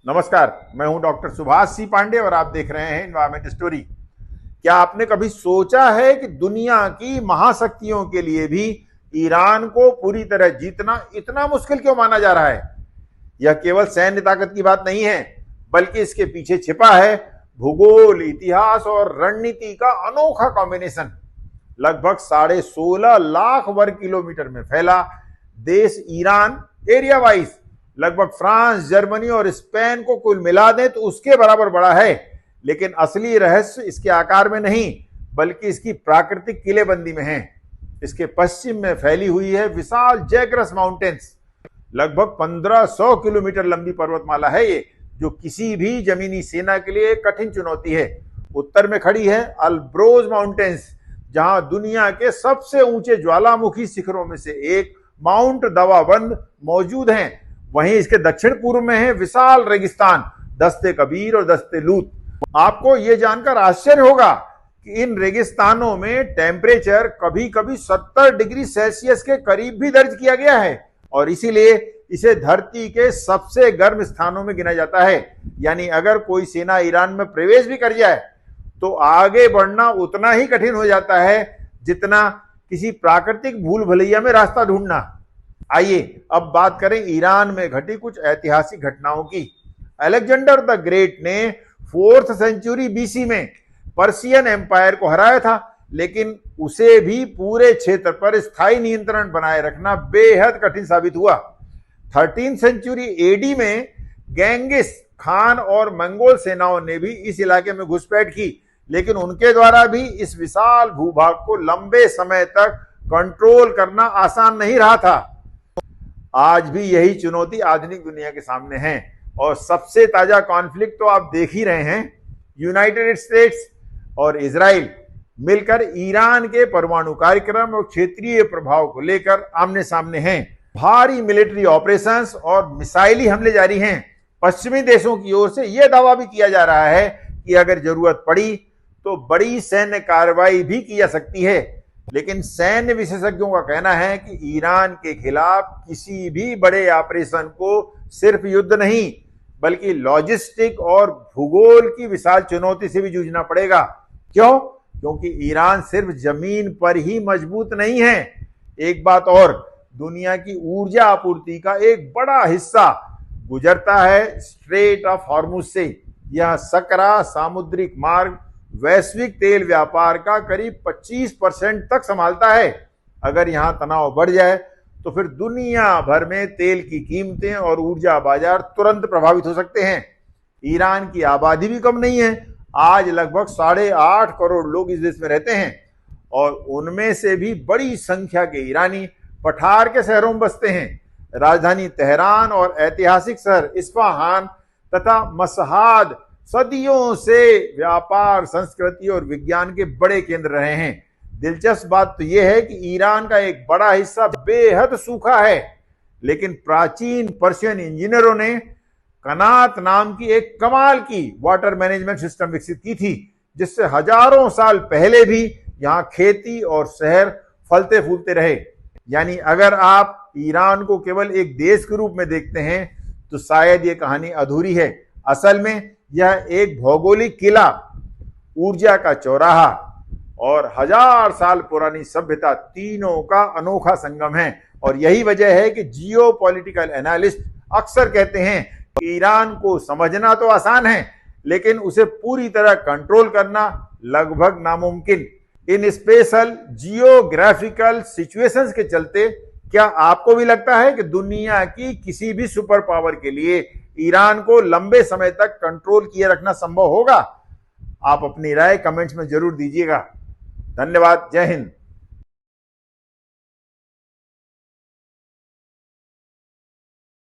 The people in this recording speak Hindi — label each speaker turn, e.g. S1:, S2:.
S1: नमस्कार, मैं हूं डॉक्टर सुभाष सी पांडे और आप देख रहे हैं एनवायरमेंट स्टोरी। क्या आपने कभी सोचा है कि दुनिया की महाशक्तियों के लिए भी ईरान को पूरी तरह जीतना इतना मुश्किल क्यों माना जा रहा है? यह केवल सैन्य ताकत की बात नहीं है, बल्कि इसके पीछे छिपा है भूगोल, इतिहास और रणनीति का अनोखा कॉम्बिनेशन। लगभग 16.5 लाख वर्ग किलोमीटर में फैला देश ईरान एरिया वाइज लगभग फ्रांस, जर्मनी और स्पेन को कुल मिला दें तो उसके बराबर बड़ा है। लेकिन असली रहस्य इसके आकार में नहीं, बल्कि इसकी प्राकृतिक किलेबंदी में है। इसके पश्चिम में फैली हुई है विशाल जैग्रस माउंटेन्स। लगभग 1500 किलोमीटर लंबी पर्वतमाला है ये, जो किसी भी जमीनी सेना के लिए एक कठिन चुनौती है। उत्तर में खड़ी है अल्ब्रोज माउंटेन्स, जहां दुनिया के सबसे ऊंचे ज्वालामुखी शिखरों में से एक माउंट दवाबंद मौजूद हैं। वहीं इसके दक्षिण पूर्व में है विशाल रेगिस्तान दस्ते कबीर और दस्ते लूत। आपको यह जानकर आश्चर्य होगा कि इन रेगिस्तानों में टेम्परेचर कभी कभी 70 डिग्री सेल्सियस के करीब भी दर्ज किया गया है और इसीलिए इसे धरती के सबसे गर्म स्थानों में गिना जाता है। यानी अगर कोई सेना ईरान में प्रवेश भी कर जाए तो आगे बढ़ना उतना ही कठिन हो जाता है जितना किसी प्राकृतिक भूल भुलैया में रास्ता ढूंढना। आइए अब बात करें ईरान में घटी कुछ ऐतिहासिक घटनाओं की। अलेक्जेंडर द ग्रेट ने 4th सेंचुरी बीसी में पर्शियन एम्पायर को हराया था, लेकिन उसे भी पूरे क्षेत्र पर स्थायी नियंत्रण बनाए रखना बेहद कठिन साबित हुआ। 13th सेंचुरी एडी में गेंगिस खान और मंगोल सेनाओं ने भी इस इलाके में घुसपैठ की, लेकिन उनके द्वारा भी इस विशाल भूभाग को लंबे समय तक कंट्रोल करना आसान नहीं रहा था। आज भी यही चुनौती आधुनिक दुनिया के सामने है और सबसे ताजा कॉन्फ्लिक्ट तो आप देख ही रहे हैं। यूनाइटेड स्टेट्स और इजराइल मिलकर ईरान के परमाणु कार्यक्रम और क्षेत्रीय प्रभाव को लेकर आमने सामने हैं। भारी मिलिट्री ऑपरेशंस और मिसाइली हमले जारी हैं। पश्चिमी देशों की ओर से यह दावा भी किया जा रहा है कि अगर जरूरत पड़ी तो बड़ी सैन्य कार्रवाई भी की जा सकती है। लेकिन सैन्य विशेषज्ञों का कहना है कि ईरान के खिलाफ किसी भी बड़े ऑपरेशन को सिर्फ युद्ध नहीं, बल्कि लॉजिस्टिक और भूगोल की विशाल चुनौती से भी जूझना पड़ेगा। क्यों? क्योंकि ईरान सिर्फ जमीन पर ही मजबूत नहीं है। एक बात और, दुनिया की ऊर्जा आपूर्ति का एक बड़ा हिस्सा गुजरता है स्ट्रेट ऑफ हॉर्मुज से। यह सकरा सामुद्रिक मार्ग वैश्विक तेल व्यापार का करीब 25% तक संभालता है। अगर यहां तनाव बढ़ जाए तो फिर दुनिया भर में तेल की कीमतें और ऊर्जा बाजार तुरंत प्रभावित हो सकते हैं। ईरान की आबादी भी कम नहीं है। आज लगभग 8.5 करोड़ लोग इस देश में रहते हैं और उनमें से भी बड़ी संख्या के ईरानी पठार के शहरों में बसते हैं। राजधानी तेहरान और ऐतिहासिक शहर इस्फहान तथा मशहाद सदियों से व्यापार, संस्कृति और विज्ञान के बड़े केंद्र रहे हैं। दिलचस्प बात तो यह है कि ईरान का एक बड़ा हिस्सा बेहद सूखा है, लेकिन प्राचीन पर्शियन इंजीनियरों ने कनात नाम की एक कमाल की वाटर मैनेजमेंट सिस्टम विकसित की थी, जिससे हजारों साल पहले भी यहां खेती और शहर फलते फूलते रहे। यानी अगर आप ईरान को केवल एक देश के रूप में देखते हैं तो शायद यह कहानी अधूरी है। असल में यह एक भौगोलिक किला, ऊर्जा का चौराहा और 1000 साल पुरानी सभ्यता, तीनों का अनोखा संगम है। और यही वजह है कि जियो पॉलिटिकल एनालिस्ट अक्सर कहते हैं कि ईरान को समझना तो आसान है, लेकिन उसे पूरी तरह कंट्रोल करना लगभग नामुमकिन। इन स्पेशल जियोग्राफिकल सिचुएशंस के चलते क्या आपको भी लगता है कि दुनिया की किसी भी सुपर पावर के लिए ईरान को लंबे समय तक कंट्रोल किए रखना संभव होगा? आप अपनी राय कमेंट्स में जरूर दीजिएगा। धन्यवाद। जय हिंद।